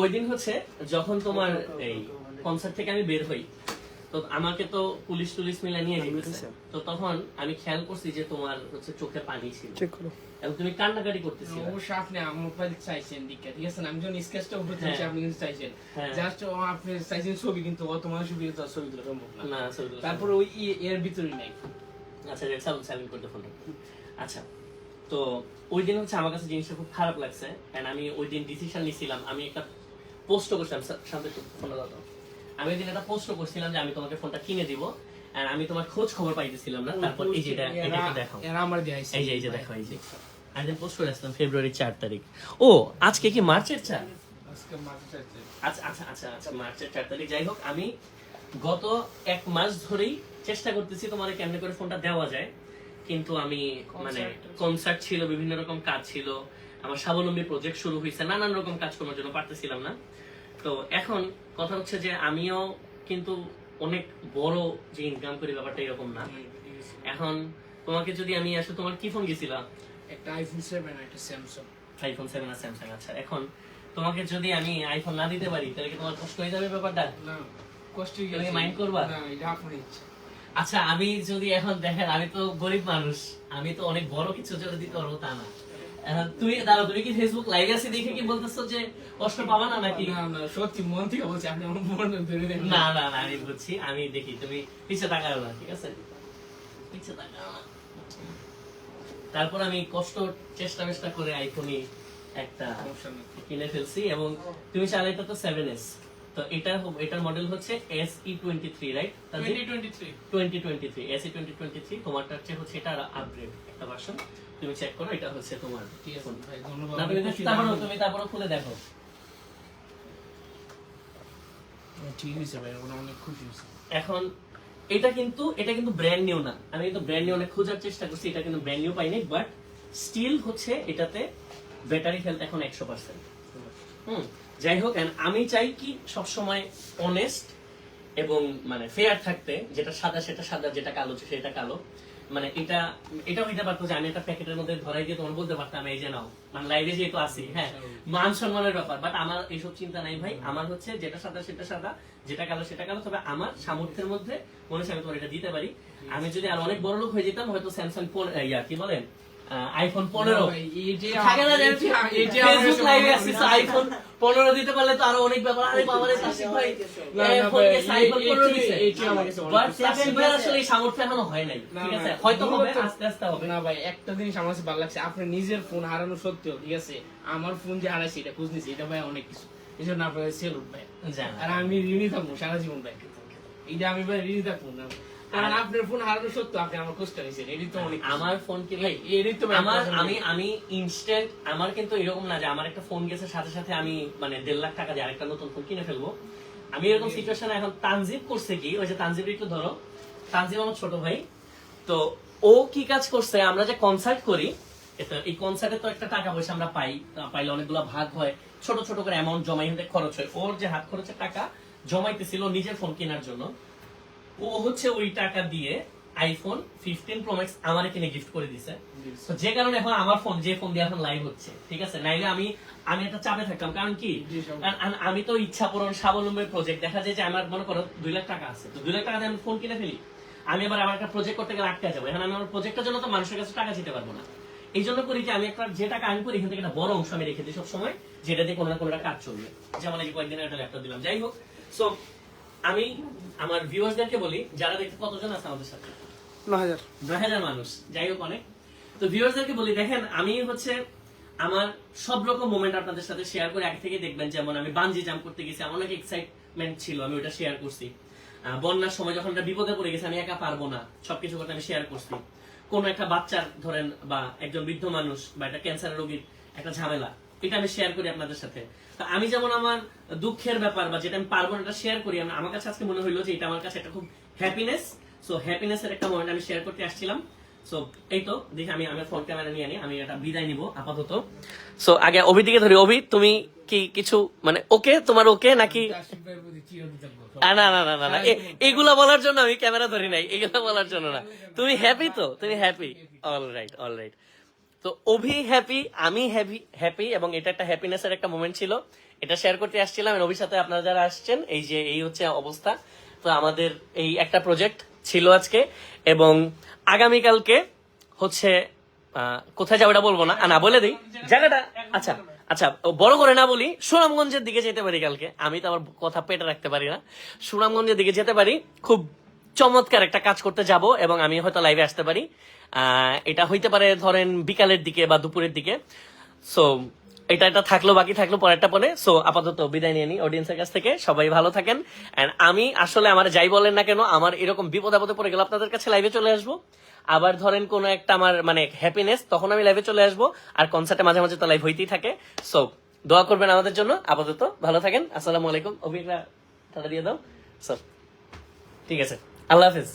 ওই দিন হচ্ছে যখন তোমার এই কনসার্ট থেকে আমি বের হই, তো আমাকে তো পুলিশ টুলিশ মিলে নিয়ে গেছে। তো তখন আমি খেয়াল করছি যে তোমার হচ্ছে চোখে পানি ছিল এবং তুমি কান্নাকাটি করতেছিলে। অবশ্যই আপনি আমার মোবাইল চাইছেন দিকে, ঠিক আছে? আমি যখন স্কেচটা উপরে তুলছি আপনি কিন্তু চাইছেন জাস্ট আপনি চাইছেন ছবি, কিন্তু অত মানুষের ভিতরে তো ছবি তোলা সম্ভব না। তারপর ওই এর ভিতরে নাই। আচ্ছা সাইলেন্ট করতে ফোনটা। আচ্ছা, তো ওই দিন হচ্ছে আমার কাছে জিনিসটা খুব খারাপ লাগছে এন্ড আমি ওই দিন ডিসিশন নিছিলাম, আমি একটা পোস্ট করছিলাম শান্ত ফোনটা দাও। আমি ওই দিন একটা পোস্ট করছিলাম যে আমি তোমাকে ফোনটা কিনে দিব এন্ড আমি তোমার খোঁজ খবর পাইতেছিলাম না। তারপর এই যে এটা দেখাও, এরা আমার দেখাইছে, এই যে দেখো, এই যে আমি দিন পোস্ট করে আসলাম ফেব্রুয়ারি 4 তারিখ। ও আজকে কি মার্চের 4? আজকে মার্চের 4। আচ্ছা মার্চের 4 তারিখ। যাই হোক, আমি গত 1 মাস ধরেই চেষ্টা করতেছি তোমার কেমনে করে ফোনটা দেওয়া যায়, কিন্তু আমি মানে কনসার্ট ছিল, বিভিন্ন রকম কাজ ছিল, আমার স্বাবলম্বী প্রজেক্ট শুরু হয়েছে, নানান রকম কাজ করার জন্য পারতেছিলাম না। তো এখন কথা হচ্ছে যে আমিও কিন্তু অনেক বড় যে ইনকাম করি ব্যাপারটা এরকম না। এখন তোমাকে যদি আমি আসলে, তোমার কি ফোন গেছিল? একটা আইফোন 7 আর একটা স্যামসাং। আইফোন 7 আর স্যামসাং। আচ্ছা, এখন তোমাকে যদি আমি আইফোন না দিতে পারি তাহলে কি তোমার কষ্ট হয়ে যাবে ব্যাপারটা? না, কষ্ট কি তুমি মাইন্ড করবা? না, এটা আপনার ইচ্ছা। আচ্ছা, আমি যদি এখন দেখেন আমি তো গরিব মানুষ, আমি তো অনেক বড় কিছু যদি দিতে পারবো তা না। এখন তুমি দাঁড়াও, তুমি কি ফেসবুক লাইভে আছে দেখে কি বলতেছো যে কষ্ট পাবা না নাকি? না সত্যি মন থেকে বলছি, আপনি আমার মন ধরে নেন। না আমি বুঝছি, আমি দেখি তুমি পিছে তাকাও না, ঠিক আছে? পিছে তাকাও না। তারপর আমি চেষ্টা করে আইফোনই একটা কিনে ফেলছি এবং তুমি চাইলে এটা তো 7s, তো এটার মডেল হচ্ছে SE23, রাইট? 2023 SE2023। তোমারটা হচ্ছে এটা আপগ্রেড একটা ভার্সন। তুমি চেক করো, এটা হচ্ছে তোমার। ঠিক আছে ভাই, ধন্যবাদ। না, তুমি তারপরে খুলে দেখো। ঠিক আছে ভাই, ওটা অনেক খুশি হয়েছে। এখন এটা কিন্তু ব্র্যান্ড নিউ না, আমি কিন্তু ব্র্যান্ড নিউ অনেক খোঁজার চেষ্টা করছি, এটা কিন্তু ব্র্যান্ড নিউ পাইনি, বাট স্টিল হচ্ছে এটাতে ব্যাটারি হেলথ এখন 100%। যাই হোক, আমি চাই কি সবসময় অনেস্ট এবং মানে ফেয়ার থাকতে, যেটা সাদা সেটা সাদা, যেটা কালো সেটা কালো। মানে এটা হইতে পারতো যে আমি একটা প্যাকেটের মধ্যে ধরাই দিয়ে তোমার বলতে পারতাম এই যে নাও, মানে লাইভে যেহেতু আসি, হ্যাঁ মান সম্মানের ব্যাপার, বাট আমার এইসব চিন্তা নাই ভাই। আমার হচ্ছে যেটা সাদা সেটা সাদা, যেটা কালো সেটা কালো, তবে আমার সামর্থ্যের মধ্যে মনে হচ্ছে আমি তোমার এটা দিতে পারি। আমি যদি আর অনেক বড় লোক হয়ে যেতাম হয়তো স্যামসাং কি বলেন আইফোন 15 থাকে না, ফেসবুক লাইভে আসছিস আইফোন 15 দিতে পারলে তো আরো অনেক ব্যাপার। আরে বাবারে তাসিফ ভাই আইফোন 15 দিছে, বাট তাসিফ ভাই আসলে এই সামর্থ্য এখনো হয় নাই, ঠিক আছে? হয়তো হবে, আস্তে আস্তে হবে। না ভাই, একটা জিনিস আমার কাছে ভালো লাগছে, আপনার নিজের ফোন হারানো সত্ত্বেও, ঠিক আছে, আমার ফোন যে হারাইছে এটা খোঁজ নিছি, এটা ভাই অনেক কিছু। এই জন্য আপনার সেলুট ভাই। আর আমি ঋণী থাকবো সারা জীবন ভাই, এটা আমি ভাই ঋণী থাকবো না, কারণ আপনার ফোন হারানো সত্ত্বেও আপনি আমার কষ্ট হয়েছে, এটি তো অনেক। আমার ফোন কি ভাই, এটি তো আমি ইনস্ট্যান্ট, আমার কিন্তু এরকম না যে আমার একটা ফোন গেছে সাথে সাথে আমি মানে 1.5 লাখ টাকা দিয়ে আরেকটা নতুন ফোন কিনে ফেলবো। আমি এরকম সিচুয়েশনে এখন তানজিব করছে কি, ওই যে তানজিব একটু ধরো, তানজিব আমার ছোট ভাই, তো ও কি কাজ করছে, আমরা যে কনসার্ট করি, এই কনসার্টে তো একটা টাকা পয়সা আমরা পাইলে অনেকগুলো ভাগ হয়, ছোট ছোট করে অ্যামাউন্ট জমাই হতে খরচ হয়। ওর যে হাত খরচের টাকা জমাইতেছিল নিজের ফোন কেনার জন্য, ও হচ্ছে ওই টাকা দিয়ে আইফোন 15 প্রো ম্যাক্স আমারে কিনে গিফট করে দিছে। তো যে কারণে এখন আমার ফোন দিয়ে এখন লাইভ হচ্ছে, ঠিক আছে? নাইলে আমি একটা চাপে থাকতাম, কারণ কি আমি তো ইচ্ছা পূরণ স্বাবলম্বী প্রজেক্ট, দেখা যায় যে আমার মনে করো 2 লাখ টাকা আছে, তো 2 লাখ টাকা দিয়ে আমি ফোন কিনে ফেলি, আমি আবার আমার একটা প্রজেক্ট করতে গেলে আটকে যাবো। এখন আমি আমার প্রজেক্টের জন্য তো মানুষের কাছে টাকা দিতে পারবো না। এই জন্য করি কি, আমি একটা যে টাকা আমি করি এখান থেকে একটা বড় অংশ আমি রেখে দিই সবসময়, যেটা দিয়ে কোনো না কোনো কাজ চলবে। যেমন এই কয়েকদিন একটা ল্যাপটপ দিলাম। যাই হোক, সো আমি আমার ভিউয়ার্সদেরকে বলি, যারা দেখতে কতজন আছে আমাদের সাথে? 9,000 মানুষ। যাই হোক, অনেক। তো ভিউয়ার্সদেরকে বলি, দেখেন আমি হচ্ছে আমার সব রকম মোমেন্ট আপনাদের সাথে শেয়ার করে আগে থেকে দেখবেন। যেমন আমি বানজি জাম্প করতে গেছি, আমার অনেক এক্সাইটমেন্ট ছিল, আমি ওটা শেয়ার করছি। বন্যার সময় যখন একটা বিপদে পড়ে গেছে, আমি একা পারবো না, সবকিছু করতে আমি শেয়ার করছি। কোন একটা বাচ্চার ধরেন বা একজন বৃদ্ধ মানুষ বা একটা ক্যান্সার রোগীর একটা ঝামেলা, এটা আমি শেয়ার করি আপনাদের সাথে। তো আমি যেমন আমার দুঃখের ব্যাপার বা যেটা আমি পারবো না এটা শেয়ার করি, আমার কাছে আজকে মনে হইলো যে এটা আমার কাছে একটা খুব হ্যাপিনেস। সো হ্যাপিনেসের একটা মোমেন্ট আমি শেয়ার করতে আসছিলাম। সো এই তো দেখি আমি আমার ফোন ক্যামেরা নিয়ে আনি, আমি এটা বিদায় নিব আপাতত। সো আগে অভি দিকে ধরি। অভি, তুমি কি কিছু মানে ওকে, তোমার ওকে নাকি? না, এগুলা বলার জন্য আমি ক্যামেরা ধরি নাই, এগুলা বলার জন্য না। তুমি হ্যাপি তো? তুমি হ্যাপি? অলরাইট। তো অভি হ্যাপি, আমি হ্যাপি, এবং এটা একটা হ্যাপিনেসের একটা মোমেন্ট ছিল। এটা শেয়ার করতে আসছিলাম। রবির সাথে আপনারা যারা আসছেন, এই যে এই হচ্ছে অবস্থা। তো আমাদের এই একটা প্রজেক্ট ছিল আজকে, এবং আগামীকালকে হচ্ছে কোথায় যাবো এটা বলবো না, না বলে দিই জায়গাটা। আচ্ছা আচ্ছা, বড় করে না বলি, সুনামগঞ্জের দিকে যেতে পারি কালকে। আমি তো আবার কথা পেটে রাখতে পারি না। সুনামগঞ্জের দিকে যেতে পারি, খুব চমৎকার একটা কাজ করতে যাব, এবং আমি হয়তো লাইভে আসতে পারি। এটা হইতে পারে ধরেন বিকালের দিকে বা দুপুরের দিকে। সো এটা থাকলো, বাকি থাকলো পরেরটা পরে। সো আপাতত বিদায় নিয়ে নিই অডিয়েন্সের কাছ থেকে। সবাই ভালো থাকেন। এন্ড আমি আসলে আমার যাই বলেন না কেন, আমার এরকম বিপদ আপদে পড়ে গেলে আপনাদের কাছে লাইভে চলে আসবো। আবার ধরেন কোনো একটা আমার মানে হ্যাপিনেস, তখন আমি লাইভে চলে আসবো। আর কনসার্টে মাঝে মাঝে তো লাইভ হইতেই থাকে। সো দোয়া করবেন আমাদের জন্য। আপাতত ভালো থাকেন। আসসালামু আলাইকুম। অভিজ্ঞতা দিয়ে দাও। সো ঠিক আছে, আল্লাহ হাফিজ।